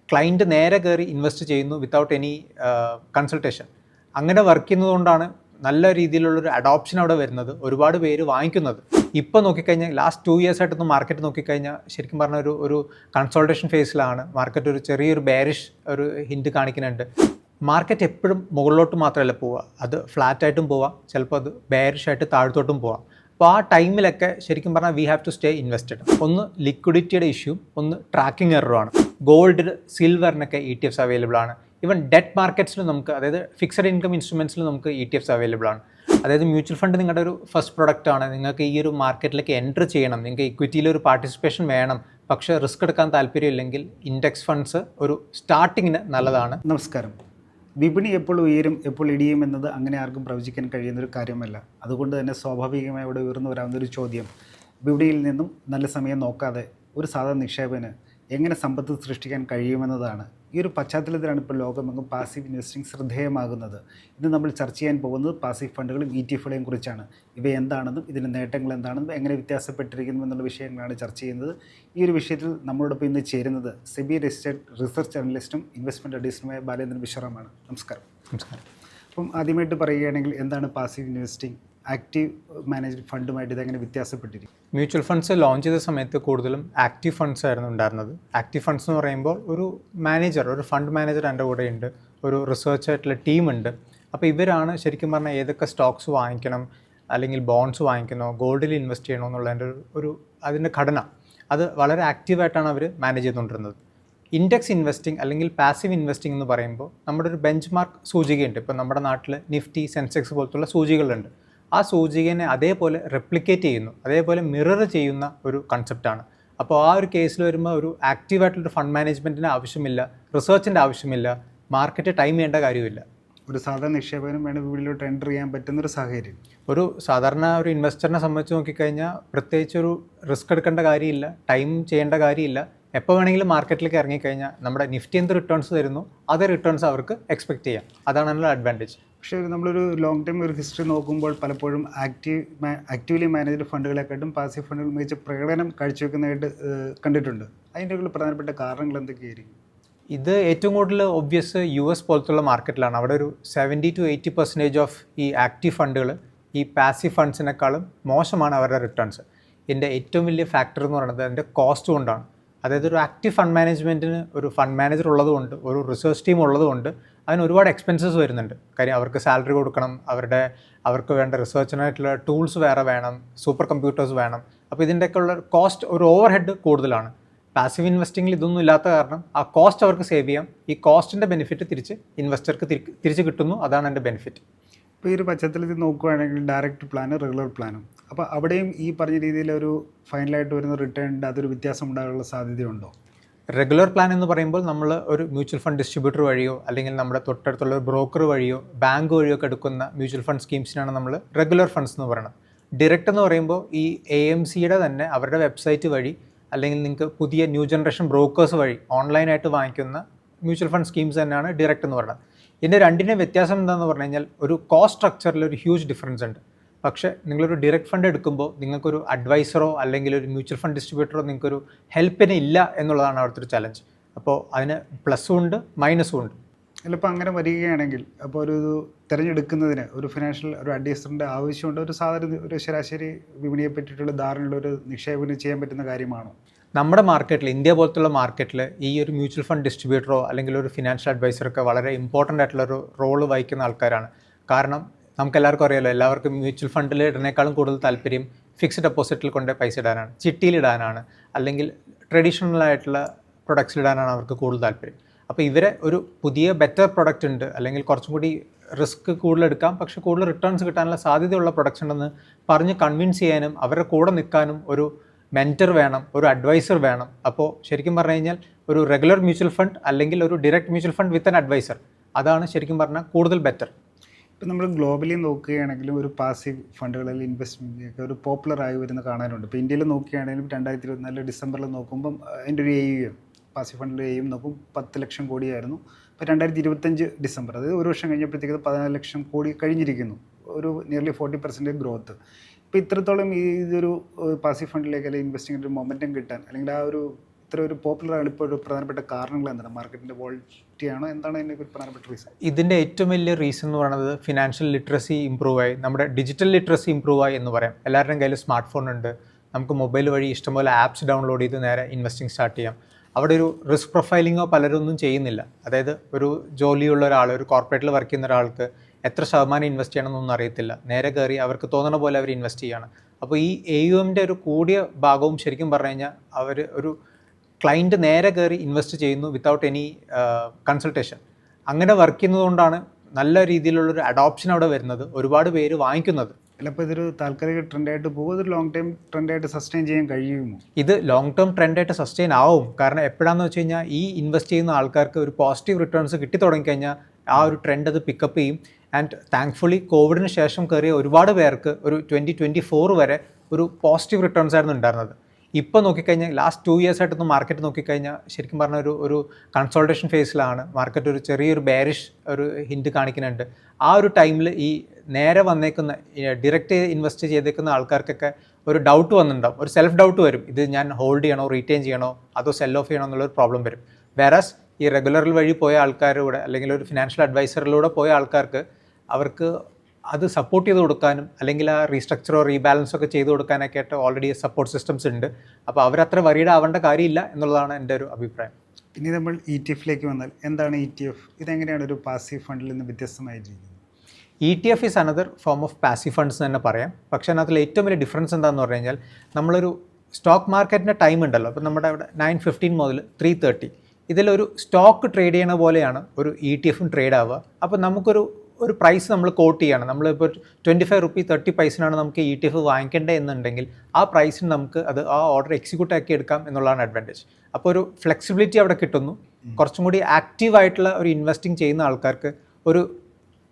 Client നേരെ കയറി invest ചെയ്യുന്നു വിത്തൗട്ട് എനി കൺസൾട്ടേഷൻ. അങ്ങനെ വർക്ക് ചെയ്യുന്നതുകൊണ്ടാണ് നല്ല രീതിയിലുള്ളൊരു അഡോപ്ഷൻ അവിടെ വരുന്നത്, ഒരുപാട് പേര് വാങ്ങിക്കുന്നത്. ഇപ്പോൾ നോക്കിക്കഴിഞ്ഞാൽ ലാസ്റ്റ് 2 years ആയിട്ടൊന്ന് മാർക്കറ്റ് നോക്കിക്കഴിഞ്ഞാൽ ശരിക്കും പറഞ്ഞ ഒരു കൺസോൾട്ടേഷൻ ഫേസിലാണ് മാർക്കറ്റ്. ഒരു ചെറിയൊരു ബെയറിഷ് ഒരു ഹിൻഡ് കാണിക്കുന്നുണ്ട്. മാർക്കറ്റ് എപ്പോഴും മുകളിലോട്ട് മാത്രമല്ല പോവുക, അത് ഫ്ലാറ്റായിട്ടും പോവാം, ചിലപ്പോൾ അത് ബെയറിഷായിട്ട് താഴത്തോട്ടും പോവാം. അപ്പോൾ ആ ടൈമിലൊക്കെ ശരിക്കും പറഞ്ഞാൽ we have to stay invested. ഒന്ന് ലിക്വിഡിറ്റിയുടെ ഇഷ്യൂ, ഒന്ന് ട്രാക്കിംഗ് എററുമാണ്. ഗോൾഡ്, സിൽവറിനൊക്കെ ETFs അവൈലബിൾ ആണ്. ഈവൻ ഡെറ്റ് മാർക്കറ്റ്സിൽ നമുക്ക്, അതായത് ഫിക്സഡ് ഇൻകം ഇൻസ്ട്രുമെൻറ്റ്സിൽ നമുക്ക് ETFs അവൈലബിൾ ആണ്. അതായത് മ്യൂച്വൽ ഫണ്ട് നിങ്ങളുടെ ഒരു ഫസ്റ്റ് പ്രൊഡക്റ്റ് ആണ്, നിങ്ങൾക്ക് ഈ ഒരു മാർക്കറ്റിലേക്ക് എൻറ്റർ ചെയ്യണം, നിങ്ങൾക്ക് ഇക്വിറ്റിയിൽ ഒരു പാർട്ടിസിപ്പേഷൻ വേണം, പക്ഷേ റിസ്ക് എടുക്കാൻ താല്പര്യമില്ലെങ്കിൽ ഇൻഡെക്സ് ഫണ്ട്സ് ഒരു സ്റ്റാർട്ടിങ്ങിന് നല്ലതാണ്. നമസ്കാരം. വിപണി എപ്പോൾ ഉയരും എപ്പോൾ ഇടിയും എന്നത് അങ്ങനെ ആർക്കും പ്രവചിക്കാൻ കഴിയുന്നൊരു കാര്യമല്ല. അതുകൊണ്ട് തന്നെ സ്വാഭാവികമായി ഇവിടെ ഉയർന്നു വരാവുന്നൊരു ചോദ്യം, വിപണിയിൽ നിന്നും നല്ല സമയം നോക്കാതെ ഒരു സാധാരണ നിക്ഷേപകന് എങ്ങനെ സമ്പത്ത് സൃഷ്ടിക്കാൻ കഴിയുമെന്നതാണ്. ഈ ഒരു പശ്ചാത്തലത്തിലാണ് ഇപ്പോൾ ലോകമെങ്ങും പാസീവ് ഇൻവെസ്റ്റിംഗ് ശ്രദ്ധേയമാകുന്നത്. ഇന്ന് നമ്മൾ ചർച്ച ചെയ്യാൻ പോകുന്നത് പാസീവ് ഫണ്ടുകളും ETF-കളെയും കുറിച്ചാണ്. ഇവ എന്താണെന്നും ഇതിൻ്റെ നേട്ടങ്ങൾ എന്താണെന്നും എങ്ങനെ വ്യത്യാസപ്പെട്ടിരിക്കുന്നു എന്നുള്ള വിഷയങ്ങളാണ് ചർച്ച ചെയ്യുന്നത്. ഈ ഒരു വിഷയത്തിൽ നമ്മളോടൊപ്പം ഇന്ന് ചേരുന്നത് സെബി രജിസ്റ്റേർഡ് റിസർച്ച് അനലിസ്റ്റും ഇൻവെസ്റ്റ്മെൻറ്റ് അഡ്വൈസറുമായ ബാലേന്ദ്രൻ ബിശ്വറാമാണ്. നമസ്കാരം. നമസ്കാരം. അപ്പം ആദ്യമായിട്ട് പറയുകയാണെങ്കിൽ എന്താണ് പാസീവ് ഇൻവെസ്റ്റിംഗ്, ആക്റ്റീവ് മാനേജ്ഡ് ഫണ്ടുമായിട്ട് ഇതെങ്ങനെ വ്യത്യാസപ്പെട്ടിരിക്കും? മ്യൂച്വൽ ഫണ്ട്സ് ലോഞ്ച് ചെയ്ത സമയത്ത് കൂടുതലും ആക്റ്റീവ് ഫണ്ട്സ് ആയിരുന്നു ഉണ്ടായിരുന്നത്. ആക്റ്റീവ് ഫണ്ട്സ് എന്ന് പറയുമ്പോൾ ഒരു മാനേജർ, ഒരു ഫണ്ട് മാനേജർ എൻ്റെ കൂടെ ഉണ്ട്, ഒരു റിസർച്ച് ആയിട്ടുള്ള ടീമുണ്ട്. അപ്പോൾ ഇവരാണ് ശരിക്കും പറഞ്ഞാൽ ഏതൊക്കെ സ്റ്റോക്സ് വാങ്ങിക്കണം, അല്ലെങ്കിൽ ബോണ്ട്സ് വാങ്ങിക്കണോ, ഗോൾഡിൽ ഇൻവെസ്റ്റ് ചെയ്യണോ എന്നുള്ളതിൻ്റെ അതിൻ്റെ ഘടന അത് വളരെ ആക്റ്റീവായിട്ടാണ് അവർ മാനേജ് ചെയ്തുകൊണ്ടിരുന്നത്. ഇൻഡെക്സ് ഇൻവെസ്റ്റിംഗ് അല്ലെങ്കിൽ പാസീവ് ഇൻവെസ്റ്റിംഗ് എന്ന് പറയുമ്പോൾ നമ്മുടെ ഒരു ബെഞ്ച് മാർക്ക് സൂചികയുണ്ട്. ഇപ്പോൾ നമ്മുടെ നാട്ടിൽ നിഫ്റ്റി, സെൻസെക്സ് പോലത്തുള്ള സൂചികളുണ്ട്. ആ സൂചികനെ അതേപോലെ റെപ്ലിക്കേറ്റ് ചെയ്യുന്നു, അതേപോലെ മിറർ ചെയ്യുന്ന ഒരു കൺസെപ്റ്റാണ്. അപ്പോൾ ആ ഒരു കേസിൽ വരുമ്പോൾ ഒരു ആക്റ്റീവായിട്ടുള്ളൊരു ഫണ്ട് മാനേജ്മെൻറ്റിന് ആവശ്യമില്ല, റിസർച്ചിൻ്റെ ആവശ്യമില്ല, മാർക്കറ്റ് ടൈം ചെയ്യേണ്ട കാര്യമില്ല. ഒരു സാധാരണ നിക്ഷേപകനും വേണം വിപണിയിലോട്ട് എൻ്റർ ചെയ്യാൻ പറ്റുന്നൊരു സാഹചര്യം. ഒരു സാധാരണ ഒരു ഇൻവെസ്റ്ററിനെ സംബന്ധിച്ച് നോക്കിക്കഴിഞ്ഞാൽ പ്രത്യേകിച്ച് ഒരു റിസ്ക് എടുക്കേണ്ട കാര്യമില്ല, ടൈം ചെയ്യേണ്ട കാര്യമില്ല. എപ്പോൾ വേണമെങ്കിലും മാർക്കറ്റിലേക്ക് ഇറങ്ങിക്കഴിഞ്ഞാൽ നമ്മുടെ നിഫ്റ്റി എന്ത് റിട്ടേൺസ് തരുന്നു അതേ റിട്ടേൺസ് അവർക്ക് എക്സ്പെക്ട് ചെയ്യാം. അതാണ് അതിനുള്ള അഡ്വാൻറ്റേജ്. പക്ഷേ നമ്മളൊരു ലോങ് ടൈം ഒരു ഹിസ്റ്ററി നോക്കുമ്പോൾ പലപ്പോഴും ആക്റ്റീവ്ലി മാനേജ്ഡ് ഫണ്ടുകളെക്കാട്ടും പാസീവ് ഫണ്ടുകൾ മികച്ച പ്രകടനം കാഴ്ചവെക്കുന്നതായിട്ട് കണ്ടിട്ടുണ്ട്. അതിൻ്റെ പ്രധാനപ്പെട്ട കാരണങ്ങൾ എന്തൊക്കെയായിരിക്കും? ഇത് ഏറ്റവും കൂടുതൽ ഒബ്വിയസ് US പോലത്തുള്ള മാർക്കറ്റിലാണ്. അവിടെ ഒരു 70 to 80% ഓഫ് ഈ ആക്റ്റീവ് ഫണ്ടുകൾ ഈ പാസീവ് ഫണ്ട്സിനേക്കാളും മോശമാണ് അവരുടെ റിട്ടേൺസ്. ഇതിൻ്റെ ഏറ്റവും വലിയ ഫാക്ടർ എന്ന് പറയുന്നത് അതിൻ്റെ കോസ്റ്റ് കൊണ്ടാണ്. അതായത് ഒരു ആക്റ്റീവ് ഫണ്ട് മാനേജ്മെൻറ്റിന് ഒരു ഫണ്ട് മാനേജർ ഉള്ളതുകൊണ്ട്, ഒരു റിസർച്ച് ടീം ഉള്ളതുകൊണ്ട് അതിന് ഒരുപാട് എക്സ്പെൻസസ് വരുന്നുണ്ട്. കാര്യം അവർക്ക് സാലറി കൊടുക്കണം, അവർക്ക് വേണ്ട റിസർച്ചിനായിട്ടുള്ള ടൂൾസ് വേറെ വേണം, സൂപ്പർ കമ്പ്യൂട്ടേഴ്സ് വേണം. അപ്പോൾ ഇതിൻ്റെയൊക്കെ ഉള്ള കോസ്റ്റ്, ഒരു ഓവർ ഹെഡ് കൂടുതലാണ്. പാസീവ് ഇൻവെസ്റ്റിങ്ങിൽ ഇതൊന്നും ഇല്ലാത്ത കാരണം ആ കോസ്റ്റ് അവർക്ക് സേവ് ചെയ്യാം. ഈ കോസ്റ്റിൻ്റെ ബെനിഫിറ്റ് തിരിച്ച് ഇൻവെസ്റ്റർക്ക് തിരിച്ച് കിട്ടുന്നു. അതാണ് എൻ്റെ ബെനിഫിറ്റ്. ഇപ്പോൾ ഈ ഒരു പശ്ചാത്തലത്തിൽ നോക്കുകയാണെങ്കിൽ ഡയറക്റ്റ് പ്ലാനും റെഗുലർ പ്ലാനും, അപ്പോൾ അവിടെയും ഈ പറഞ്ഞ രീതിയിലൊരു ഫൈനലായിട്ട് വരുന്ന റിട്ടേണിൻ്റെ അതൊരു വ്യത്യാസം ഉണ്ടാകാനുള്ള സാധ്യതയുണ്ടോ? റെഗുലർ പ്ലാൻ എന്ന് പറയുമ്പോൾ നമ്മൾ ഒരു മ്യൂച്വൽ ഫണ്ട് ഡിസ്ട്രിബ്യൂട്ടർ വഴിയോ അല്ലെങ്കിൽ നമ്മുടെ തൊട്ടടുത്തുള്ള ഒരു ബ്രോക്കർ വഴിയോ ബാങ്ക് വഴിയോ ഒക്കെ എടുക്കുന്ന മ്യൂച്വൽ ഫണ്ട് സ്കീംസിനാണ് നമ്മൾ റെഗുലർ ഫണ്ട്സ് എന്ന് പറയുന്നത്. ഡിറക്റ്റ് എന്ന് പറയുമ്പോൾ ഈ AMCയുടെ തന്നെ അവരുടെ വെബ്സൈറ്റ് വഴി അല്ലെങ്കിൽ നിങ്ങൾക്ക് പുതിയ ന്യൂ ജനറേഷൻ ബ്രോക്കേഴ്സ് വഴി ഓൺലൈനായിട്ട് വാങ്ങിക്കുന്ന മ്യൂച്വൽ ഫണ്ട് സ്കീംസ് തന്നെയാണ് ഡിറക്റ്റ് എന്ന് പറയുന്നത്. ഇതിൻ്റെ രണ്ടിൻ്റെ വ്യത്യാസം എന്താണെന്ന് പറഞ്ഞു കഴിഞ്ഞാൽ ഒരു കോസ്റ്റ് സ്ട്രക്ചറിൽ ഒരു ഹ്യൂജ് ഡിഫറൻസ് ഉണ്ട്. പക്ഷേ നിങ്ങളൊരു ഡയറക്റ്റ് ഫണ്ട് എടുക്കുമ്പോൾ നിങ്ങൾക്കൊരു അഡ്വൈസറോ അല്ലെങ്കിൽ ഒരു മ്യൂച്വൽ ഫണ്ട് ഡിസ്ട്രിബ്യൂട്ടറോ നിങ്ങൾക്കൊരു ഹെൽപ്പിന് ഇല്ല എന്നുള്ളതാണ് അവിടുത്തെ ഒരു ചലഞ്ച്. അപ്പോൾ അതിന് പ്ലസ്സും ഉണ്ട് മൈനസും ഉണ്ട്. ചിലപ്പോൾ അങ്ങനെ വരികയാണെങ്കിൽ അപ്പോൾ ഒരു തിരഞ്ഞെടുക്കുന്നതിന് ഒരു ഫിനാൻഷ്യൽ ഒരു അഡ്വൈസറിൻ്റെ ആവശ്യമുണ്ട്. ഒരു സാധാരണ ഒരു ശരാശരി വിപണിയെ പറ്റിയിട്ടുള്ള ധാരണയുള്ള ഒരു നിക്ഷേപത്തിന് ചെയ്യാൻ പറ്റുന്ന കാര്യമാണോ? നമ്മുടെ മാർക്കറ്റിൽ, ഇന്ത്യ പോലത്തുള്ള മാർക്കറ്റിൽ ഈ ഒരു മ്യൂച്വൽ ഫണ്ട് ഡിസ്ട്രിബ്യൂട്ടറോ അല്ലെങ്കിൽ ഒരു ഫിനാൻഷ്യൽ അഡ്വൈസറൊക്കെ വളരെ ഇമ്പോർട്ടൻ്റ് ആയിട്ടുള്ളൊരു റോള് വഹിക്കുന്ന ആൾക്കാരാണ്. കാരണം നമുക്കെല്ലാവർക്കും അറിയാമല്ലോ, എല്ലാവർക്കും മ്യൂച്വൽ ഫണ്ടിൽ ഇടുന്നേക്കാളും കൂടുതൽ താല്പര്യം ഫിക്സ്ഡ് ഡെപ്പോസിറ്റിൽ കൊണ്ട് പൈസ ഇടാനാണ്, ചിട്ടിയിലിടാനാണ്, അല്ലെങ്കിൽ ട്രഡീഷണൽ ആയിട്ടുള്ള പ്രൊഡക്ട്സിലിടാനാണ് അവർക്ക് കൂടുതൽ താല്പര്യം. അപ്പോൾ ഇവരെ ഒരു പുതിയ ബെറ്റർ പ്രൊഡക്റ്റ് ഉണ്ട്, അല്ലെങ്കിൽ കുറച്ചും കൂടി റിസ്ക് കൂടുതൽ എടുക്കാം പക്ഷേ കൂടുതൽ റിട്ടേൺസ് കിട്ടാനുള്ള സാധ്യതയുള്ള പ്രൊഡക്ട്സ് ഉണ്ടെന്ന് പറഞ്ഞ് കൺവിൻസ് ചെയ്യാനും അവരുടെ കൂടെ നിൽക്കാനും ഒരു മെൻറ്റർ വേണം, ഒരു അഡ്വൈസർ വേണം. അപ്പോൾ ശരിക്കും പറഞ്ഞു കഴിഞ്ഞാൽ ഒരു റെഗുലർ മ്യൂച്വൽ ഫണ്ട് അല്ലെങ്കിൽ ഒരു direct mutual fund with an advisor, അതാണ് ശരിക്കും പറഞ്ഞാൽ കൂടുതൽ ബെറ്റർ. ഇപ്പോൾ നമ്മൾ ഗ്ലോബലി നോക്കുകയാണെങ്കിലും ഒരു പാസീവ് ഫണ്ടുകളിൽ ഇൻവെസ്റ്റ്മെൻറ്റൊക്കെ ഒരു പോപ്പുലറായി വരുന്ന കാണാനുണ്ട്. ഇപ്പോൾ ഇന്ത്യയിൽ നോക്കുകയാണെങ്കിലും 2024 ഡിസംബറിൽ നോക്കുമ്പം അതിൻ്റെ ഒരു AUM പാസീവ് ഫണ്ടിൻ്റെ AUM നോക്കും 10 ലക്ഷം കോടിയായിരുന്നു. ഇപ്പോൾ 2025 ഡിസംബർ, അതായത് ഒരു വർഷം കഴിഞ്ഞപ്പോഴത്തേക്ക് 14 ലക്ഷം കോടി കഴിഞ്ഞിരിക്കുന്നു. ഒരു നിയർലി 40% ഗ്രോത്ത്. ഇപ്പോൾ ഇത്രത്തോളം ഇതൊരു പാസീവ് ഫണ്ടിലേക്ക് അല്ലെങ്കിൽ ഇൻവെസ്റ്റിങ്ങിൻ്റെ ഒരു മൊമെൻറ്റം കിട്ടാൻ അല്ലെങ്കിൽ ആ ഒരു ഇത്ര ഒരു പോപ്പുലർ ആണ് ഇപ്പോൾ ഒരു പ്രധാനപ്പെട്ട കാരണങ്ങൾ എന്താണ്? മാർക്കറ്റിൻ്റെ വോളറ്റിലിറ്റി ആണോ? എന്താണ് ഇതിൻ്റെ ഒരു പ്രധാനപ്പെട്ട റീസൺ? ഇതിൻ്റെ ഏറ്റവും വലിയ റീസൺ എന്ന് പറയുന്നത് ഫിനാൻഷ്യൽ ലിറ്ററസി ഇമ്പ്രൂവ് ആയി, നമ്മുടെ ഡിജിറ്റൽ ലിറ്ററസി ഇമ്പ്രൂവ് ആയി എന്ന് പറയാം. എല്ലാവരുടെയും കയ്യിൽ സ്മാർട്ട് ഫോൺ ഉണ്ട്, നമുക്ക് മൊബൈൽ വഴി ഇഷ്ടംപോലെ ആപ്സ് ഡൗൺലോഡ് ചെയ്ത് നേരെ ഇൻവെസ്റ്റിംഗ് സ്റ്റാർട്ട് ചെയ്യാം. അവിടെ ഒരു റിസ്ക് പ്രൊഫൈലിങ്ങോ പലരൊന്നും ചെയ്യുന്നില്ല. അതായത് ഒരു ജോലിയുള്ള ഒരാൾ, ഒരു കോർപ്പറേറ്റിൽ വർക്ക് ചെയ്യുന്ന ഒരാൾക്ക് എത്ര ശതമാനം ഇൻവെസ്റ്റ് ചെയ്യണമെന്നൊന്നും അറിയത്തില്ല. നേരെ കയറി അവർക്ക് തോന്നുന്ന പോലെ അവർ ഇൻവെസ്റ്റ് ചെയ്യാണ്. അപ്പോൾ ഈ AUMൻ്റെ ഒരു കൂടിയ ഭാഗവും ശരിക്കും പറഞ്ഞു കഴിഞ്ഞാൽ അവർ ഒരു ക്ലയൻറ്റ് നേരെ കയറി ഇൻവെസ്റ്റ് ചെയ്യുന്നു വിത്തൗട്ട് എനി കൺസൾട്ടേഷൻ. അങ്ങനെ വർക്ക് ചെയ്യുന്നതുകൊണ്ടാണ് നല്ല രീതിയിലുള്ളൊരു അഡോപ്ഷൻ അവിടെ വരുന്നത്, ഒരുപാട് പേര് വാങ്ങിക്കുന്നത്. ചിലപ്പോൾ ഇതൊരു താൽക്കാലിക ട്രെൻഡായിട്ട് പോകും, ഇതൊരു ലോങ് ടൈം ട്രെൻഡായിട്ട് സസ്റ്റെയിൻ ചെയ്യാൻ കഴിയുമോ? ഇത് ലോങ് ടേം ട്രെൻഡായിട്ട് സസ്റ്റെയിൻ ആവും. കാരണം എപ്പോഴാണെന്ന് വെച്ച് കഴിഞ്ഞാൽ ഈ ഇൻവെസ്റ്റ് ചെയ്യുന്ന ആൾക്കാർക്ക് ഒരു പോസിറ്റീവ് റിട്ടേൺസ് കിട്ടി തുടങ്ങിക്കഴിഞ്ഞാൽ ആ ഒരു ട്രെൻഡ് അത് പിക്കപ്പ് ചെയ്യും. ആൻഡ് താങ്ക്ഫുള്ളി കോവിഡിന് ശേഷം കയറിയ ഒരുപാട് പേർക്ക് ഒരു 2024 വരെ ഒരു പോസിറ്റീവ് റിട്ടേൺസ് ആയിരുന്നു ഉണ്ടായിരുന്നത്. ഇപ്പോൾ നോക്കിക്കഴിഞ്ഞാൽ ലാസ്റ്റ് 2 years ആയിട്ടൊന്ന് മാർക്കറ്റ് നോക്കിക്കഴിഞ്ഞാൽ ശരിക്കും പറഞ്ഞ ഒരു കൺസോൾട്ടേഷൻ ഫേസിലാണ് മാർക്കറ്റ്. ഒരു ചെറിയൊരു ബെയറിഷ് ഒരു ഹിൻഡ് കാണിക്കുന്നുണ്ട്. ആ ഒരു ടൈമിൽ ഈ നേരെ വന്നേക്കുന്ന ഡയറക്റ്റ് ഇൻവെസ്റ്റ് ചെയ്തേക്കുന്ന ആൾക്കാർക്കൊക്കെ ഒരു ഡൗട്ട് വന്നിട്ടുണ്ടാവും, ഒരു സെൽഫ് ഡൗട്ട് വരും. ഇത് ഞാൻ ഹോൾഡ് ചെയ്യണോ, റീറ്റെയിൻ ചെയ്യണോ, അതോ സെൽ ഓഫ് ചെയ്യണോ എന്നുള്ളൊരു പ്രോബ്ലം വരും. വേറാസ് ഈ റെഗുലറിൽ വഴി പോയ ആൾക്കാരുടെ അല്ലെങ്കിൽ ഒരു ഫിനാൻഷ്യൽ അഡ്വൈസറിലൂടെ പോയ ആൾക്കാർക്ക് അവർക്ക് അത് സപ്പോർട്ട് ചെയ്ത് കൊടുക്കാനും അല്ലെങ്കിൽ ആ റീസ്ട്രക്ചറോ റീബാലൻസോ ഒക്കെ ചെയ്ത് കൊടുക്കാനൊക്കെ ആയിട്ട് ഓൾറെഡി സപ്പോർട്ട് സിസ്റ്റംസ് ഉണ്ട്. അപ്പോൾ അവരത്ര വറീഡ് ആവേണ്ട കാര്യമില്ല എന്നുള്ളതാണ് എൻ്റെ ഒരു അഭിപ്രായം. ഇനി നമ്മൾ ETF വന്നാൽ എന്താണ് ETF? ഇതെങ്ങനെയാണ് ഒരു പാസീവ് ഫണ്ടിൽ നിന്ന് വ്യത്യസ്തമായിരിക്കുന്നത്? ETF is another form of passive funds തന്നെ പറയാം. പക്ഷേ അതിൽ ഏറ്റവും വലിയ ഡിഫറൻസ് എന്താണെന്ന് പറഞ്ഞു കഴിഞ്ഞാൽ നമ്മളൊരു സ്റ്റോക്ക് മാർക്കറ്റിൻ്റെ ടൈം ഉണ്ടല്ലോ. അപ്പോൾ നമ്മുടെ ഇവിടെ 9:15 മുതൽ 3:30 ഇതിലൊരു സ്റ്റോക്ക് ട്രേഡ് ചെയ്യണ പോലെയാണ് ഒരു ETF ട്രേഡ് ആവുക. അപ്പോൾ നമുക്കൊരു പ്രൈസ് നമ്മൾ കോട്ട് ചെയ്യണം. നമ്മളിപ്പോൾ 25 രൂപ 30 പൈസനാണ് നമുക്ക് ETF വാങ്ങിക്കേണ്ടത് എന്നുണ്ടെങ്കിൽ ആ പ്രൈസിന് നമുക്ക് ആ ഓർഡർ എക്സിക്യൂട്ട് ആക്കി എടുക്കാം എന്നുള്ളതാണ് അഡ്വാൻറ്റേജ്. അപ്പോൾ ഒരു ഫ്ലെക്സിബിലിറ്റി അവിടെ കിട്ടുന്നു. കുറച്ചും കൂടി ആക്റ്റീവായിട്ടുള്ള ഒരു ഇൻവെസ്റ്റിംഗ് ചെയ്യുന്ന ആൾക്കാർക്ക് ഒരു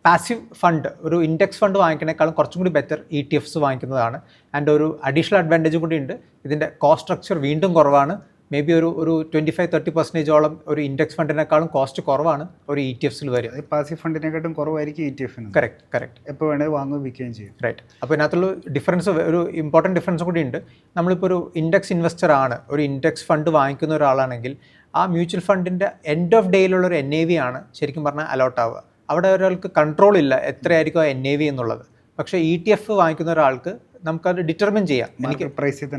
പാസീവ് ഫണ്ട്, ഒരു ഇൻഡെക്സ് ഫണ്ട് വാങ്ങിക്കുന്നതിനേക്കാളും കുറച്ചും കൂടി ബെറ്റർ ETFs വാങ്ങിക്കുന്നതാണ്. ആൻഡ് ഒരു അഡീഷണൽ അഡ്വാൻറ്റേജും കൂടി ഉണ്ട്. ഇതിൻ്റെ കോസ്റ്റ് സ്ട്രക്ചർ വീണ്ടും കുറവാണ്. മേ ബി ഒരു 25-30% ഒരു ഇൻഡെക്സ് ഫണ്ടിനേക്കാളും കോസ്റ്റ് കുറവാണ് ഒരു ETFസിൽ വരിക. പാസീവ് ഫണ്ടിനെക്കാട്ടും കുറവായിരിക്കും ETF. കറക്റ്റ്. എപ്പോൾ വേണേൽ വാങ്ങുകയും വിൽക്കുകയും ചെയ്യും. റൈറ്റ്. അപ്പോൾ ഇതിനകത്തുള്ള ഡിഫറൻസ്, ഒരു ഇമ്പോർട്ടൻറ്റ് ഡിഫറൻസ് കൂടി ഉണ്ട്. നമ്മളിപ്പോൾ ഒരു ഇൻഡെക്സ് ഇൻവെസ്റ്റർ ആണ്, ഒരു ഇൻഡെക്സ് ഫണ്ട് വാങ്ങിക്കുന്ന ഒരാളാണെങ്കിൽ ആ മ്യൂച്വൽ ഫണ്ടിൻ്റെ എൻഡ് ഓഫ് ഡേയിലുള്ളൊരു NAV ആണ് ശരിക്കും പറഞ്ഞാൽ അലോട്ട് ആവുക. അവിടെ ഒരാൾക്ക് കൺട്രോൾ ഇല്ല എത്രയായിരിക്കും ആ NAV എന്നുള്ളത്. പക്ഷേ ETF വാങ്ങിക്കുന്ന ഒരാൾക്ക് നമുക്കത് ഡിറ്റർമിൻ ചെയ്യാം. എനിക്ക്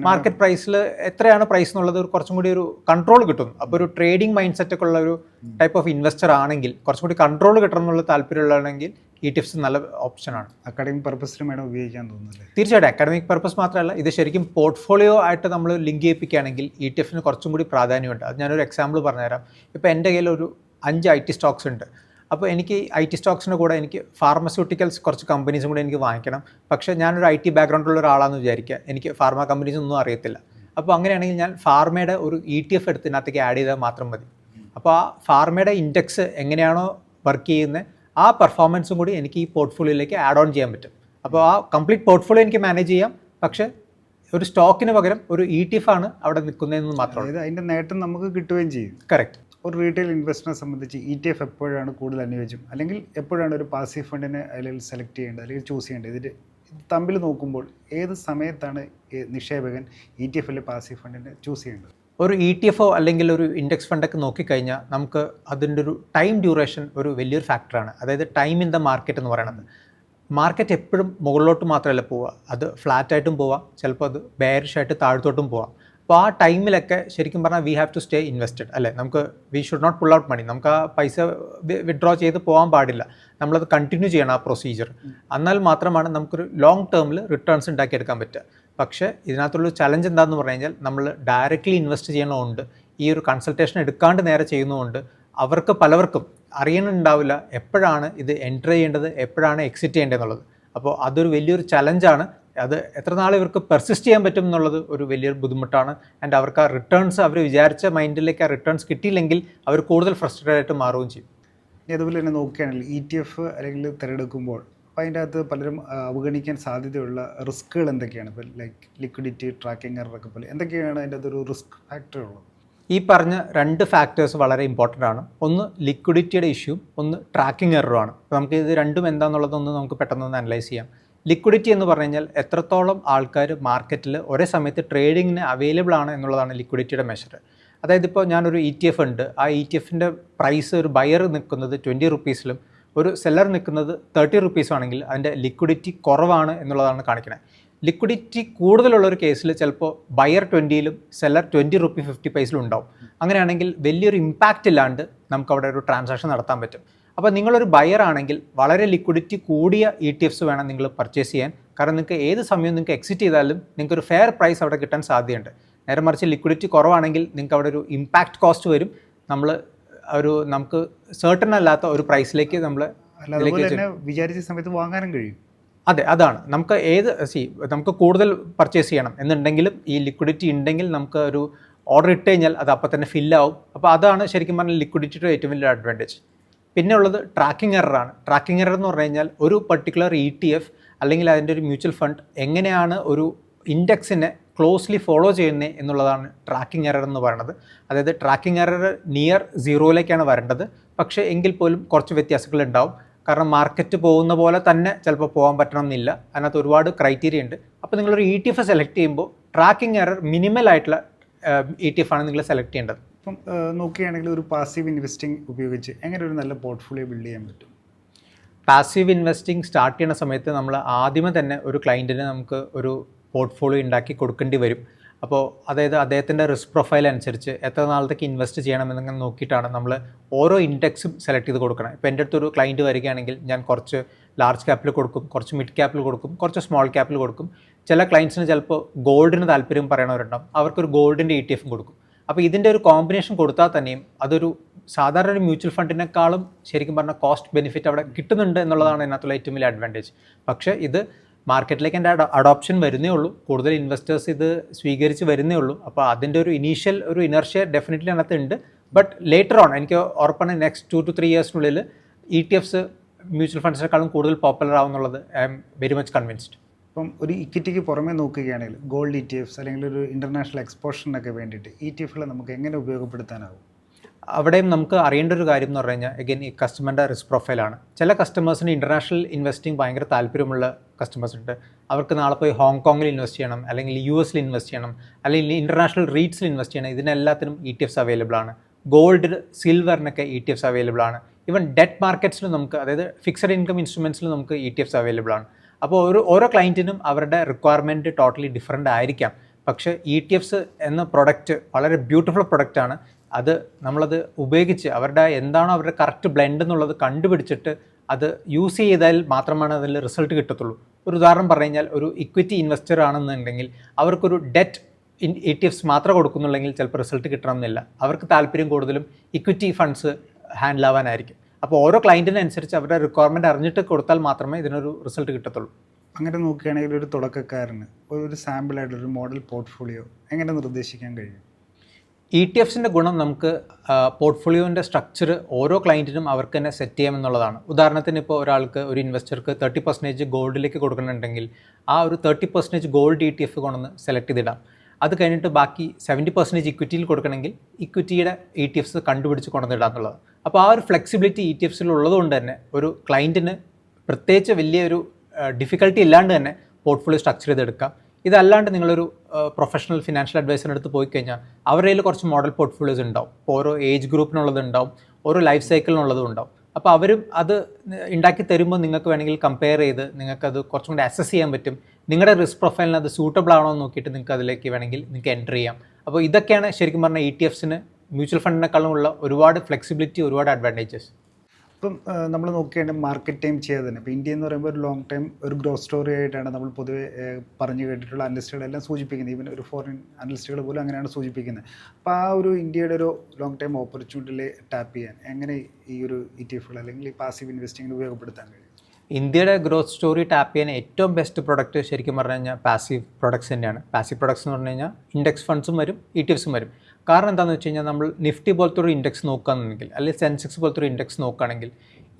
മാർക്കറ്റ് പ്രൈസിൽ എത്രയാണ് പ്രൈസ് എന്നുള്ളത് കുറച്ചും കൂടി ഒരു കൺട്രോൾ കിട്ടും. അപ്പോൾ ഒരു ട്രേഡിംഗ് മൈൻഡ് സെറ്റ് ഒക്കെ ഉള്ള ഒരു ടൈപ്പ് ഓഫ് ഇൻവെസ്റ്റർ ആണെങ്കിൽ, കുറച്ചും കൂടി കൺട്രോൾ കിട്ടണം എന്നുള്ള താല്പര്യമുള്ളതാണെങ്കിൽ ETFs നല്ല ഓപ്ഷനാണ്. അക്കാഡമിക് പർപ്പസിന് വേണം ഉപയോഗിക്കാൻ തോന്നുന്നില്ല. തീർച്ചയായിട്ടും അക്കാഡമിക് പർപ്പസ് മാത്രമല്ല, ഇത് ശരിക്കും പോർട്ട്ഫോളിയോ ആയിട്ട് നമ്മൾ ലിങ്ക് ചെയ്യിപ്പിക്കുകയാണെങ്കിൽ ETFന് കുറച്ചും കൂടി പ്രാധാന്യമുണ്ട്. അത് ഞാനൊരു എക്സാമ്പിൾ പറഞ്ഞുതരാം. ഇപ്പോൾ എൻ്റെ കയ്യിൽ ഒരു 5 IT സ്റ്റോക്സ് ഉണ്ട്. അപ്പോൾ എനിക്ക് IT സ്റ്റോക്സിൻ്റെ കൂടെ എനിക്ക് ഫാർമസ്യൂട്ടിക്കൽസ് കുറച്ച് കമ്പനീസും കൂടെ എനിക്ക് വാങ്ങിക്കണം. പക്ഷേ ഞാനൊരു IT ബാക്ക്ഗ്രൗണ്ടുള്ള ഒരാളാണെന്ന് വിചാരിക്കുക, എനിക്ക് ഫാർമ കമ്പനീസ് ഒന്നും അറിയത്തില്ല. അപ്പോൾ അങ്ങനെയാണെങ്കിൽ ഞാൻ ഫാർമയുടെ ഒരു ETF എടുത്ത് ഇതിനകത്തേക്ക് ആഡ് ചെയ്താൽ മാത്രം മതി. അപ്പോൾ ആ ഫാർമയുടെ ഇൻഡെക്സ് എങ്ങനെയാണോ വർക്ക് ചെയ്യുന്നത് ആ പെർഫോമൻസും കൂടി എനിക്ക് ഈ പോർട്ട്ഫോളിയോയിലേക്ക് ആഡ് ഓൺ ചെയ്യാൻ പറ്റും. അപ്പോൾ ആ കംപ്ലീറ്റ് പോർട്ട്ഫോളിയോ എനിക്ക് മാനേജ് ചെയ്യാം. പക്ഷേ ഒരു സ്റ്റോക്കിന് പകരം ഒരു ETF ആണ് അവിടെ നിൽക്കുന്നതെന്ന് മാത്രമേ. അതിൻ്റെ നേട്ടം നമുക്ക് കിട്ടുകയും ചെയ്യും. കറക്റ്റ്. ഒരു റീറ്റെയിൽ ഇൻവെസ്റ്ററിനെ സംബന്ധിച്ച് ETF എപ്പോഴാണ് കൂടുതൽ അനുയോജ്യം, അല്ലെങ്കിൽ എപ്പോഴാണ് ഒരു പാസീവ് ഫണ്ടിനെ അല്ലെങ്കിൽ സെലക്ട് ചെയ്യേണ്ടത് അല്ലെങ്കിൽ ചൂസ് ചെയ്യേണ്ടത്? ഇത് തമ്മിൽ നോക്കുമ്പോൾ ഏത് സമയത്താണ് നിക്ഷേപകൻ ETF അല്ലെങ്കിൽ പാസീവ് ഫണ്ടിനെ ചൂസ് ചെയ്യേണ്ടത്? ഒരു ETF അല്ലെങ്കിൽ ഒരു ഇൻഡെക്സ് ഫണ്ടൊക്കെ നോക്കിക്കഴിഞ്ഞാൽ നമുക്ക് അതിൻ്റെ ഒരു ടൈം ഡ്യൂറേഷൻ ഒരു വലിയൊരു ഫാക്ടറാണ്. അതായത് ടൈം ഇൻ ദ മാർക്കറ്റ് എന്ന് പറയുന്നത്. മാർക്കറ്റ് എപ്പോഴും മുകളിലോട്ട് മാത്രമല്ല പോവുക, അത് ഫ്ലാറ്റായിട്ടും പോവാം, ചിലപ്പോൾ അത് ബെയറിഷായിട്ട് താഴത്തോട്ടും പോവാം. അപ്പോൾ ആ ടൈമിലൊക്കെ ശരിക്കും പറഞ്ഞാൽ we have to stay invested അല്ലേ. നമുക്ക് we should not pull out money. നമുക്ക് ആ പൈസ വിഡ്രോ ചെയ്ത് പോകാൻ പാടില്ല. നമ്മളത് കണ്ടിന്യൂ ചെയ്യണം ആ പ്രൊസീജിയർ. എന്നാൽ മാത്രമാണ് നമുക്കൊരു ലോങ് ടേമിൽ റിട്ടേൺസ് ഉണ്ടാക്കിയെടുക്കാൻ പറ്റുക. പക്ഷേ ഇതിനകത്തുള്ള ചലഞ്ച് എന്താണെന്ന് പറഞ്ഞു കഴിഞ്ഞാൽ നമ്മൾ ഡയറക്റ്റ്ലി ഇൻവെസ്റ്റ് ചെയ്യണമുണ്ട്, ഈ ഒരു കൺസൾട്ടേഷൻ എടുക്കാണ്ട് നേരെ ചെയ്യുന്നതുകൊണ്ട് അവർക്ക് പലവർക്കും അറിയണുണ്ടാവില്ല എപ്പോഴാണ് ഇത് എൻറ്റർ ചെയ്യേണ്ടത്, എപ്പോഴാണ് എക്സിറ്റ് ചെയ്യേണ്ടതെന്നുള്ളത്. അപ്പോൾ അതൊരു വലിയൊരു ചലഞ്ചാണ്. അത് എത്ര നാൾ ഇവർക്ക് പെർസിസ്റ്റ് ചെയ്യാൻ പറ്റും എന്നുള്ളത് ഒരു വലിയൊരു ബുദ്ധിമുട്ടാണ്. ആൻഡ് അവർക്ക് ആ റിട്ടേൺസ് അവർ വിചാരിച്ച മൈൻഡിലേക്ക് ആ റിട്ടേൺസ് കിട്ടിയില്ലെങ്കിൽ അവർ കൂടുതൽ ഫ്രസ്ട്രേറ്റഡ് ആയിട്ട് മാറുകയും ചെയ്യും. അതുപോലെ തന്നെ നോക്കുകയാണെങ്കിൽ ETF അല്ലെങ്കിൽ തിരഞ്ഞെടുക്കുമ്പോൾ അപ്പോൾ അതിൻ്റെ അകത്ത് പലരും അവഗണിക്കാൻ സാധ്യതയുള്ള റിസ്ക്കുകൾ എന്തൊക്കെയാണ്? ഇപ്പോൾ ലൈക്ക് ലിക്വിഡിറ്റി, ട്രാക്കിംഗ് എററൊക്കെ പോലെ എന്തൊക്കെയാണ് അതിൻ്റെ അകത്തൊരു റിസ്ക് ഫാക്ടർ ഉള്ളത്? ഈ പറഞ്ഞ 2 ഫാക്ടേഴ്സ് വളരെ ഇമ്പോർട്ടൻ്റ് ആണ്. ഒന്ന് ലിക്വിഡിറ്റിയുടെ ഇഷ്യൂ, ഒന്ന് ട്രാക്കിംഗ് എററുമാണ്. അപ്പോൾ നമുക്ക് ഇത് രണ്ടും എന്താണെന്നുള്ളതൊന്ന് നമുക്ക് പെട്ടെന്ന് അനലൈസ് ചെയ്യാം. ലിക്വിഡിറ്റി എന്ന് പറഞ്ഞു കഴിഞ്ഞാൽ എത്രത്തോളം ആൾക്കാർ മാർക്കറ്റിൽ ഒരേ സമയത്ത് ട്രേഡിങ്ങിന് അവൈലബിൾ ആണ് എന്നുള്ളതാണ് ലിക്വിഡിറ്റിയുടെ മെഷർ. അതായത് ഇപ്പോൾ ഞാനൊരു ETF ഉണ്ട്, ആ ETF-ൻ്റെ പ്രൈസ് ഒരു ബയർ നിൽക്കുന്നത് 20 റുപ്പീസിലും ഒരു സെല്ലർ നിൽക്കുന്നത് 30 റുപ്പീസും ആണെങ്കിൽ അതിൻ്റെ ലിക്വിഡിറ്റി കുറവാണ് എന്നുള്ളതാണ് കാണിക്കുന്നത്. ലിക്വിഡിറ്റി കൂടുതലുള്ള ഒരു കേസിൽ ചിലപ്പോൾ ബയർ 20ലും സെല്ലർ 20 റുപ്പി 50 പൈസയിലും ഉണ്ടാവും. അങ്ങനെയാണെങ്കിൽ വലിയൊരു ഇമ്പാക്റ്റ് ഇല്ലാണ്ട് നമുക്ക് അവിടെ ഒരു ട്രാൻസാക്ഷൻ നടത്താൻ പറ്റും. അപ്പോൾ നിങ്ങളൊരു ബയർ ആണെങ്കിൽ വളരെ ലിക്വിഡിറ്റി കൂടിയ ETFs വേണം നിങ്ങൾ പർച്ചേസ് ചെയ്യാൻ. കാരണം നിങ്ങൾക്ക് ഏത് സമയവും നിങ്ങൾക്ക് എക്സിറ്റ് ചെയ്താലും നിങ്ങൾക്ക് ഒരു ഫെയർ പ്രൈസ് അവിടെ കിട്ടാൻ സാധ്യതയുണ്ട്. നേരെ മറിച്ച് ലിക്വിഡിറ്റി കുറവാണെങ്കിൽ നിങ്ങൾക്ക് അവിടെ ഒരു ഇമ്പാക്റ്റ് കോസ്റ്റ് വരും. നമുക്ക് സർട്ടൺ അല്ലാത്ത ഒരു പ്രൈസിലേക്ക് നമ്മൾ വിചാരിച്ച സമയത്ത് വാങ്ങാനും കഴിയും. അതെ, അതാണ് നമുക്ക് നമുക്ക് കൂടുതൽ പർച്ചേസ് ചെയ്യണം എന്നുണ്ടെങ്കിലും ഈ ലിക്വിഡിറ്റി ഉണ്ടെങ്കിൽ നമുക്ക് ഒരു ഓർഡർ ഇട്ട് കഴിഞ്ഞാൽ അത് അപ്പം തന്നെ ഫില്ലാവും. അപ്പോൾ അതാണ് ശരിക്കും പറഞ്ഞാൽ ലിക്വിഡിറ്റിയുടെ ഏറ്റവും വലിയ അഡ്വാൻറ്റേജ്. പിന്നെ ഉള്ളത് ട്രാക്കിംഗ് എററാണ്. ട്രാക്കിംഗ് എറർ എന്ന് പറഞ്ഞു കഴിഞ്ഞാൽ ഒരു പർട്ടിക്കുലർ ETF അല്ലെങ്കിൽ അതിൻ്റെ ഒരു മ്യൂച്വൽ ഫണ്ട് എങ്ങനെയാണ് ഒരു ഇൻഡെക്സിനെ ക്ലോസ്ലി ഫോളോ ചെയ്യുന്നത് എന്നുള്ളതാണ് ട്രാക്കിംഗ് എറർ എന്ന് പറയുന്നത്. അതായത് ട്രാക്കിംഗ് എറർ നിയർ സീറോയിലേക്കാണ് വരേണ്ടത്, പക്ഷേ എങ്കിൽ പോലും കുറച്ച് വ്യത്യാസങ്ങൾ ഉണ്ടാവും. കാരണം മാർക്കറ്റ് പോകുന്ന പോലെ തന്നെ ചിലപ്പോൾ പോകാൻ പറ്റണം എന്നില്ല. അതിനകത്ത് ഒരുപാട് ക്രൈറ്റീരിയ ഉണ്ട്. അപ്പോൾ നിങ്ങളൊരു ETF സെലക്ട് ചെയ്യുമ്പോൾ ട്രാക്കിംഗ് എറർ മിനിമൽ ആയിട്ടുള്ള ETF ആണ് നിങ്ങൾ സെലക്ട് ചെയ്യേണ്ടത്. ഇപ്പം നോക്കുകയാണെങ്കിൽ ഒരു പാസീവ് ഇൻവെസ്റ്റിംഗ് ഉപയോഗിച്ച് എങ്ങനെ ഒരു നല്ല പോർട്ട്ഫോളിയോ ബിൽഡ് ചെയ്യാൻ പറ്റും? പാസീവ് ഇൻവെസ്റ്റിംഗ് സ്റ്റാർട്ട് ചെയ്യുന്ന സമയത്ത് നമ്മൾ ആദ്യമേ തന്നെ ഒരു ക്ലയൻറ്റിന് നമുക്ക് ഒരു പോർട്ട്ഫോളിയോ ഉണ്ടാക്കി കൊടുക്കേണ്ടി വരും. അപ്പോൾ അതായത് അദ്ദേഹത്തിൻ്റെ റിസ്ക് പ്രൊഫൈൽ അനുസരിച്ച് എത്ര നാളത്തേക്ക് ഇൻവെസ്റ്റ് ചെയ്യണമെന്നങ്ങനെ നോക്കിയിട്ടാണ് നമ്മൾ ഓരോ ഇൻഡെക്സും സെലക്ട് ചെയ്ത് കൊടുക്കണം. ഇപ്പോൾ എൻ്റെ അടുത്തൊരു ക്ലയൻറ്റ് വരികയാണെങ്കിൽ ഞാൻ കുറച്ച് ലാർജ് ക്യാപ്പിൽ കൊടുക്കും, കുറച്ച് മിഡ് ക്യാപ്പിൽ കൊടുക്കും, കുറച്ച് സ്മോൾ ക്യാപ്പിൽ കൊടുക്കും. ചില ക്ലയൻറ്റ്സിന് ചിലപ്പോൾ ഗോൾഡിന് താല്പര്യം പറയണവരുണ്ടാവും, അവർക്കൊരു ഗോൾഡിൻ്റെ ETF കൊടുക്കും. അപ്പോൾ ഇതിൻ്റെ ഒരു കോമ്പിനേഷൻ കൊടുത്താൽ തന്നെയും അതൊരു സാധാരണ ഒരു മ്യൂച്വൽ ഫണ്ടിനേക്കാളും ശരിക്കും പറഞ്ഞാൽ കോസ്റ്റ് ബെനിഫിറ്റ് അവിടെ കിട്ടുന്നുണ്ട് എന്നുള്ളതാണ് ഇതിനകത്തുള്ള ഏറ്റവും വലിയ അഡ്വാൻറ്റേജ്. പക്ഷേ ഇത് മാർക്കറ്റിലേക്ക് എൻ്റെ അഡോപ്ഷൻ വരുന്നേ ഉള്ളൂ, കൂടുതൽ ഇൻവെസ്റ്റേഴ്സ് ഇത് സ്വീകരിച്ച് വരുന്നേ ഉള്ളൂ. അപ്പോൾ അതിൻ്റെ ഒരു ഇനീഷ്യൽ ഒരു ഇനർഷ്യ ഡെഫിനറ്റ്ലി അതിനകത്ത് ഉണ്ട്. ബട്ട് ലേറ്റർ ഓൺ എനിക്ക് ഉറപ്പാണ് നെക്സ്റ്റ് 2 to 3 ഇയേഴ്സിനുള്ളിൽ ETFs മ്യൂച്വൽ ഫണ്ട്സിനേക്കാളും കൂടുതൽ പോപ്പുലർ ആവുമെന്നുള്ളത് I am very much convinced. ഇപ്പം ഒരു ഇക്വിറ്റിക്ക് പുറമെ നോക്കുകയാണെങ്കിൽ ഗോൾഡ് ETFs അല്ലെങ്കിൽ ഒരു ഇൻ്റർനാഷണൽ എക്സ്പോഷറിനൊക്കെ വേണ്ടിയിട്ട് ETF നമുക്ക് എങ്ങനെ ഉപയോഗപ്പെടുത്താനാവും? അവിടെയും നമുക്ക് അറിയേണ്ട ഒരു കാര്യം എന്ന് പറഞ്ഞു കഴിഞ്ഞാൽ അഗൈൻ ഈ കസ്റ്റമറിൻ്റെ റിസ്ക് പ്രൊഫൈലാണ്. ചില കസ്റ്റമേഴ്സിന് ഇൻ്റർനാഷണൽ ഇൻവെസ്റ്റിംഗ് ഭയങ്കര താല്പര്യമുള്ള കസ്റ്റമേഴ്സ് ഉണ്ട്. അവർക്ക് നാളെ പോയി ഹോങ്കോങ്ങിൽ ഇൻവെസ്റ്റ് ചെയ്യണം, അല്ലെങ്കിൽ US ഇൻവെസ്റ്റ് ചെയ്യണം, അല്ലെങ്കിൽ ഇൻ്റർനാഷണൽ റീറ്റ്സിൽ ഇൻവെസ്റ്റ് ചെയ്യണം. ഇതിനെല്ലാത്തിനും ETFs അവൈലബിൾ ആണ്. ഗോൾഡ്, സിൽവറിനൊക്കെ ETFs അവൈലബിൾ ആണ്. ഈവൻ ഡെറ്റ് മാർക്കറ്റ്സിലും നമുക്ക്, അതായത് ഫിക്സഡ് ഇൻകം ഇൻസ്ട്രുമെൻറ്റ്സിലും നമുക്ക് ETFs അവൈലബിൾ ആണ്. അപ്പോൾ ഓരോ ക്ലയൻറ്റിനും അവരുടെ റിക്വയർമെൻറ്റ് ടോട്ടലി ഡിഫറെൻ്റ് ആയിരിക്കാം. പക്ഷേ ETF എന്ന പ്രൊഡക്റ്റ് വളരെ ബ്യൂട്ടിഫുൾ പ്രൊഡക്റ്റാണ്. അത് നമ്മളത് ഉപയോഗിച്ച് അവരുടെ എന്താണോ അവരുടെ കറക്റ്റ് ബ്ലെൻഡ് എന്നുള്ളത് കണ്ടുപിടിച്ചിട്ട് അത് യൂസ് ചെയ്താൽ മാത്രമാണ് അതിൽ റിസൾട്ട് കിട്ടത്തുള്ളൂ. ഒരു ഉദാഹരണം പറഞ്ഞു കഴിഞ്ഞാൽ ഒരു ഇക്വിറ്റി ഇൻവെസ്റ്റർ ആണെന്നുണ്ടെങ്കിൽ അവർക്കൊരു ഡെറ്റ് ETFs മാത്രം കൊടുക്കുന്നുണ്ടെങ്കിൽ ചിലപ്പോൾ റിസൾട്ട് കിട്ടണമെന്നില്ല. അവർക്ക് താല്പര്യം കൂടുതലും ഇക്വിറ്റി ഫണ്ട്സ് ഹാൻഡിൽ ആവാനായിരിക്കും. അപ്പോൾ ഓരോ ക്ലയൻറ്റിനനുസരിച്ച് അവരുടെ റിക്വയർമെൻറ്റ് അറിഞ്ഞിട്ട് കൊടുത്താൽ മാത്രമേ ഇതിനൊരു റിസൾട്ട് കിട്ടത്തുള്ളൂ. അങ്ങനെ നോക്കുകയാണെങ്കിൽ ഒരു തുടക്കക്കാരന് ഒരു സാമ്പിളായിട്ടൊരു മോഡൽ പോർട്ട്ഫോളിയോ എങ്ങനെ നിർദ്ദേശിക്കാൻ കഴിയും? ETFസിൻ്റെ ഗുണം നമുക്ക് പോർട്ട്ഫോളിയോൻ്റെ സ്ട്രക്ചർ ഓരോ ക്ലയൻറ്റിനും അവർക്ക് തന്നെ സെറ്റ് ചെയ്യാമെന്നുള്ളതാണ്. ഉദാഹരണത്തിന് ഇപ്പോൾ ഒരാൾക്ക് ഒരു ഇൻവെസ്റ്റർക്ക് 30% ഗോൾഡിലേക്ക് കൊടുക്കുന്നുണ്ടെങ്കിൽ ആ ഒരു 30% ഗോൾഡ് ETF കൊണ്ടൊന്ന് സെലക്ട് ചെയ്തിടാം. അത് കഴിഞ്ഞിട്ട് ബാക്കി 70% ഇക്വിറ്റിയിൽ കൊടുക്കണമെങ്കിൽ ഇക്വിറ്റിയുടെ ETFs കണ്ടുപിടിച്ച് കൊണ്ടുവന്നിടാം എന്നുള്ളത്. അപ്പോൾ ആ ഒരു ഫ്ലെക്സിബിലിറ്റി ETFസിൽ ഉള്ളതുകൊണ്ട് തന്നെ ഒരു ക്ലയൻറ്റിന് പ്രത്യേകിച്ച് വലിയൊരു ഡിഫിക്കൽട്ടി ഇല്ലാണ്ട് തന്നെ പോർട്ട്ഫോളിയോ സ്ട്രക്ചർ ചെയ്തെടുക്കാം. ഇതല്ലാണ്ട് നിങ്ങളൊരു പ്രൊഫഷണൽ ഫിനാൻഷ്യൽ അഡ്വൈസറിൻ്റെ അടുത്ത് പോയി കഴിഞ്ഞാൽ അവരുടെ കയ്യിൽ കുറച്ച് മോഡൽ പോർട്ട്ഫോളിയോസ് ഉണ്ടാവും. ഇപ്പോൾ ഓരോ ഏജ് ഗ്രൂപ്പിനുള്ളത് ഉണ്ടാവും, ഓരോ ലൈഫ് സൈക്കിളിനുള്ളതും ഉണ്ടാവും. അപ്പോൾ അവരും അത് ഉണ്ടാക്കി തരുമ്പോൾ നിങ്ങൾക്ക് വേണമെങ്കിൽ കമ്പയർ ചെയ്ത് നിങ്ങൾക്കത് കുറച്ചും കൂടി അസസ് ചെയ്യാൻ പറ്റും. നിങ്ങളുടെ റിസ്ക് പ്രൊഫൈലിന് അത് സൂട്ടബിൾ ആണോ എന്ന് നോക്കിയിട്ട് നിങ്ങൾക്ക് അതിലേക്ക് വേണമെങ്കിൽ നിങ്ങൾക്ക് എൻ്റർ ചെയ്യാം. അപ്പോൾ ഇതൊക്കെയാണ് ശരിക്കും പറഞ്ഞാൽ ETFസിന് മ്യൂച്വൽ ഫണ്ടിനേക്കാളും ഉള്ള ഒരുപാട് ഫ്ലെക്സിബിലിറ്റി, ഒരുപാട് അഡ്വാൻറ്റേജസ്. ഇപ്പം നമ്മൾ നോക്കുകയാണെങ്കിൽ മാർക്കറ്റ് ടൈം ചെയ്യാതെ തന്നെ ഇപ്പോൾ ഇന്ത്യ എന്ന് പറയുമ്പോൾ ഒരു ലോങ് ടൈം ഒരു ഗ്രോത്ത് സ്റ്റോറി ആയിട്ടാണ് നമ്മൾ പൊതുവെ പറഞ്ഞു കേട്ടിട്ടുള്ള അനലിസ്റ്റുകളെല്ലാം സൂചിപ്പിക്കുന്നത്. ഈവൻ ഒരു ഫോറിൻ അനലിസ്റ്റുകൾ പോലും അങ്ങനെയാണ് സൂചിപ്പിക്കുന്നത്. അപ്പോൾ ആ ഒരു ഇന്ത്യയുടെ ഒരു ലോങ് ടൈം ഓപ്പർച്യൂണിറ്റിയിൽ ടാപ്പ് ചെയ്യാൻ എങ്ങനെ ഈ ഒരു ETF അല്ലെങ്കിൽ ഈ പാസീവ് ഇൻവെസ്റ്റിംഗിൽ ഉപയോഗപ്പെടുത്താൻ കഴിയും? ഇന്ത്യയുടെ ഗ്രോത്ത് സ്റ്റോറി ടാപ്പ് ചെയ്യാൻ ഏറ്റവും ബെസ്റ്റ് പ്രൊഡക്റ്റ് ശരിക്കും പറഞ്ഞു കഴിഞ്ഞാൽ പാസീവ് പ്രൊഡക്ട്സ് തന്നെയാണ്. പാസീവ് പ്രൊഡക്ട്സ് എന്ന് പറഞ്ഞു കഴിഞ്ഞാൽ ഇൻഡെക്സ് ഫണ്ട്സും വരും, ETFസും വരും. കാരണം എന്താണെന്ന് വെച്ച് കഴിഞ്ഞാൽ നമ്മൾ നിഫ്റ്റി പോലത്തെ ഒരു ഇൻഡെക്സ് നോക്കുകയാണെന്നുണ്ടെങ്കിൽ അല്ലെങ്കിൽ സെൻസെക്സ് പോലത്തെ ഒരു ഇൻഡെക്സ് നോക്കുകയാണെങ്കിൽ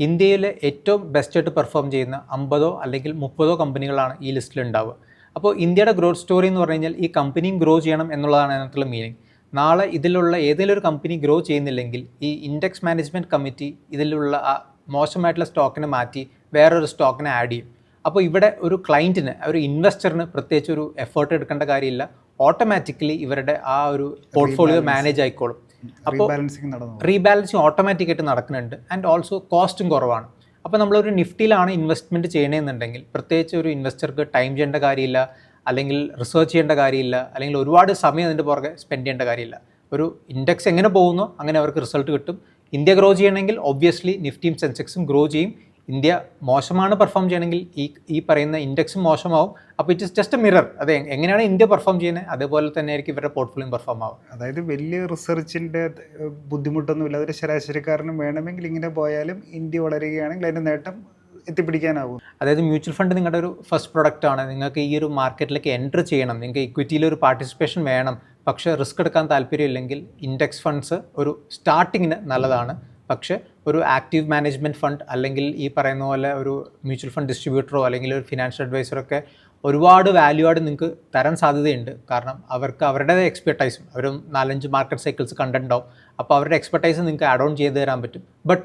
ഇന്ത്യയിലെ ഏറ്റവും ബെസ്റ്റായിട്ട് പെർഫോം ചെയ്യുന്ന 50 അല്ലെങ്കിൽ 30 കമ്പനികളാണ് ഈ ലിസ്റ്റിൽ ഉണ്ടാവുക. അപ്പോൾ ഇന്ത്യയുടെ ഗ്രോത്ത് സ്റ്റോറി എന്ന് പറഞ്ഞു കഴിഞ്ഞാൽ ഈ കമ്പനിയും ഗ്രോ ചെയ്യണം എന്നുള്ളതാണ് അതിനകത്തുള്ള മീനിങ്. നാളെ ഇതിലുള്ള ഏതെങ്കിലും ഒരു കമ്പനി ഗ്രോ ചെയ്യുന്നില്ലെങ്കിൽ ഈ ഇൻഡെക്സ് മാനേജ്മെൻറ്റ് കമ്മിറ്റി ഇതിലുള്ള ആ മോശമായിട്ടുള്ള സ്റ്റോക്കിനെ മാറ്റി വേറൊരു സ്റ്റോക്കിനെ ആഡ് ചെയ്യും. അപ്പോൾ ഇവിടെ ഒരു ക്ലയൻറ്റിന്, ഒരു ഇൻവെസ്റ്ററിന് പ്രത്യേകിച്ച് ഒരു എഫേർട്ട് എടുക്കേണ്ട കാര്യമില്ല. ഓട്ടോമാറ്റിക്കലി ഇവരുടെ ആ ഒരു പോർട്ട്ഫോളിയോ മാനേജ് ആയിക്കോളും. അപ്പോൾ റീബാലൻസിങ് നടന്നു. റീബാലൻസിങ് ഓട്ടോമാറ്റിക്കായിട്ട് നടക്കുന്നുണ്ട്. ആൻഡ് ഓൾസോ കോസ്റ്റും കുറവാണ്. അപ്പോൾ നമ്മളൊരു നിഫ്റ്റിയിലാണ് ഇൻവെസ്റ്റ്മെൻറ്റ് ചെയ്യണമെന്നുണ്ടെങ്കിൽ പ്രത്യേകിച്ച് ഒരു ഇൻവെസ്റ്റർക്ക് ടൈം ചെയ്യേണ്ട കാര്യമില്ല, അല്ലെങ്കിൽ റിസർച്ച് ചെയ്യേണ്ട കാര്യമില്ല, അല്ലെങ്കിൽ ഒരുപാട് സമയം അതിൻ്റെ പുറകെ സ്പെൻഡ് ചെയ്യേണ്ട കാര്യമില്ല. ഒരു ഇൻഡെക്സ് എങ്ങനെ പോകുന്നോ അങ്ങനെ അവർക്ക് റിസൾട്ട് കിട്ടും. ഇന്ത്യ ഗ്രോ ചെയ്യണമെങ്കിൽ ഒബ്വിയസ്ലി നിഫ്റ്റിയും സെൻസെക്സും ഗ്രോ ചെയ്യും. ഇന്ത്യ മോശമാണ് പെർഫോം ചെയ്യണമെങ്കിൽ ഈ പറയുന്ന ഇൻഡെക്സും മോശമാവും. അപ്പോൾ it is just A mirror. അത് എങ്ങനെയാണ് ഇന്ത്യ പെർഫോം ചെയ്യുന്നത് അതേപോലെ തന്നെ ആയിരിക്കും ഇവരുടെ പോർട്ട്ഫോളിയോ പെർഫോം ആവും. അതായത് വലിയ റിസർച്ചിൻ്റെ ബുദ്ധിമുട്ടൊന്നുമില്ല. അതൊരു ശരാശരിക്കാരനും വേണമെങ്കിൽ ഇങ്ങനെ പോയാലും ഇന്ത്യ വളരുകയാണെങ്കിൽ അതിൻ്റെ നേട്ടം എത്തിപ്പിടിക്കാനാവും. അതായത് മ്യൂച്വൽ ഫണ്ട് നിങ്ങളുടെ ഒരു ഫസ്റ്റ് പ്രൊഡക്റ്റ് ആണ്. നിങ്ങൾക്ക് ഈ ഒരു മാർക്കറ്റിലേക്ക് എൻറ്റർ ചെയ്യണം, നിങ്ങൾക്ക് ഇക്വിറ്റിയിലൊരു പാർട്ടിസിപ്പേഷൻ വേണം, പക്ഷേ റിസ്ക് എടുക്കാൻ താല്പര്യമില്ലെങ്കിൽ ഇൻഡെക്സ് ഫണ്ട്സ് ഒരു സ്റ്റാർട്ടിങ്ങിന് നല്ലതാണ്. പക്ഷേ ഒരു ആക്റ്റീവ് മാനേജ്മെൻറ്റ് ഫണ്ട് അല്ലെങ്കിൽ ഈ പറയുന്ന പോലെ ഒരു മ്യൂച്വൽ ഫണ്ട് ഡിസ്ട്രിബ്യൂട്ടറോ അല്ലെങ്കിൽ ഒരു ഫിനാൻഷ്യൽ അഡ്വൈസറൊക്കെ ഒരുപാട് വാല്യൂ ആഡ് നിങ്ങൾക്ക് തരാൻ സാധ്യതയുണ്ട്. കാരണം അവർക്ക് അവരുടെ എക്സ്പെർട്ടൈസും അവർ 4-5 മാർക്കറ്റ് സൈക്കിൾസ് കണ്ടിട്ടുണ്ടാവും. അപ്പോൾ അവരുടെ എക്സ്പെർട്ടൈസ് നിങ്ങൾക്ക് ആഡ് ഓൺ ചെയ്ത് തരാൻ പറ്റും. ബട്ട്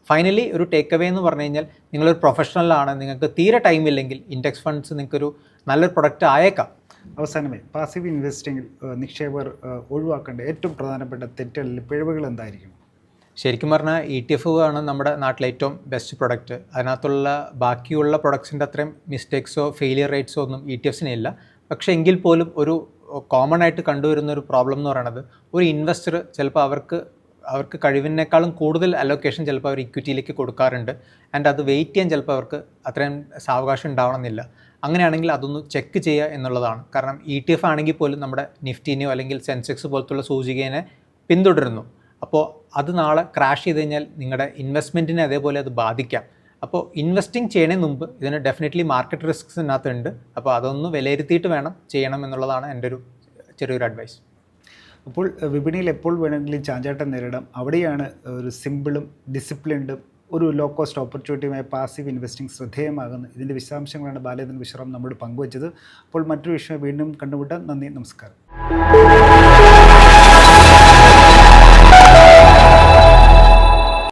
ഫൈനലി ഒരു ടേക്ക് അവേ എന്ന് പറഞ്ഞു കഴിഞ്ഞാൽ നിങ്ങളൊരു പ്രൊഫഷണലാണ്, നിങ്ങൾക്ക് തീരെ ടൈമില്ലെങ്കിൽ ഇൻഡെക്സ് ഫണ്ട്സ് നിങ്ങൾക്കൊരു നല്ലൊരു പ്രൊഡക്റ്റ് ആയേക്കാം. അവസാനമായി പാസീവ് ഇൻവെസ്റ്റിങ്ങിൽ നിക്ഷേപകർ ഒഴിവാക്കേണ്ട ഏറ്റവും പ്രധാനപ്പെട്ട തെറ്റുകളിൽ പിഴവുകൾ എന്തായിരിക്കും? ശരിക്കും പറഞ്ഞാൽ ETF ആണ് നമ്മുടെ നാട്ടിലെ ഏറ്റവും ബെസ്റ്റ് പ്രൊഡക്റ്റ്. അതിനകത്തുള്ള ബാക്കിയുള്ള പ്രൊഡക്ട്സിൻ്റെ അത്രയും മിസ്റ്റേക്സോ ഫെയിലിയർ റേറ്റ്സോ ഒന്നും ETFസിന് ഇല്ല. പക്ഷേ എങ്കിൽ പോലും ഒരു കോമൺ ആയിട്ട് കണ്ടുവരുന്ന ഒരു പ്രോബ്ലം എന്ന് പറയുന്നത് ഒരു ഇൻവെസ്റ്റർ ചിലപ്പോൾ അവർക്ക് കഴിവിനേക്കാളും കൂടുതൽ അലോക്കേഷൻ ചിലപ്പോൾ അവർ ഇക്വിറ്റിയിലേക്ക് കൊടുക്കാറുണ്ട്. ആൻഡ് അത് വെയിറ്റ് ചെയ്യാൻ ചിലപ്പോൾ അവർക്ക് അത്രയും സാവകാശം ഉണ്ടാവണമെന്നില്ല. അങ്ങനെയാണെങ്കിൽ അതൊന്ന് ചെക്ക് ചെയ്യുക എന്നുള്ളതാണ്. കാരണം ETF ആണെങ്കിൽ പോലും നമ്മുടെ നിഫ്റ്റിനെയോ അല്ലെങ്കിൽ സെൻസെക്സ് പോലത്തുള്ള സൂചികേനെ പിന്തുടരുന്നു. അപ്പോൾ അത് നാളെ ക്രാഷ് ചെയ്ത് കഴിഞ്ഞാൽ നിങ്ങളുടെ ഇൻവെസ്റ്റ്മെൻറ്റിനെ അതേപോലെ അത് ബാധിക്കാം. അപ്പോൾ ഇൻവെസ്റ്റിംഗ് ചെയ്യണതിന് മുമ്പ് ഇതിന് ഡെഫിനറ്റ്ലി മാർക്കറ്റ് റിസ്ക്സ് ഇതിനകത്തുണ്ട്. അപ്പോൾ അതൊന്ന് വിലയിരുത്തിയിട്ട് വേണം ചെയ്യണം എന്നുള്ളതാണ് എൻ്റെ ഒരു ചെറിയൊരു അഡ്വൈസ്. അപ്പോൾ വിപണിയിൽ എപ്പോൾ വേണമെങ്കിലും ചാഞ്ചാട്ടം നേരിടാം. അവിടെയാണ് ഒരു സിമ്പിളും ഡിസിപ്ലിൻഡും ഒരു ലോ കോസ്റ്റ് ഓപ്പർച്യൂണിറ്റിയുമായ പാസീവ് ഇൻവെസ്റ്റിംഗ് ശ്രദ്ധേയമാകുന്നത്. ഇതിൻ്റെ വിശദാംശങ്ങളാണ് ബാലേന്ദ്രൻ വിശ്രാം നമ്മോട് പങ്കുവച്ചത്. അപ്പോൾ മറ്റൊരു വിഷയം വീണ്ടും കണ്ടുമുട്ടാം. നന്ദി, നമസ്കാരം.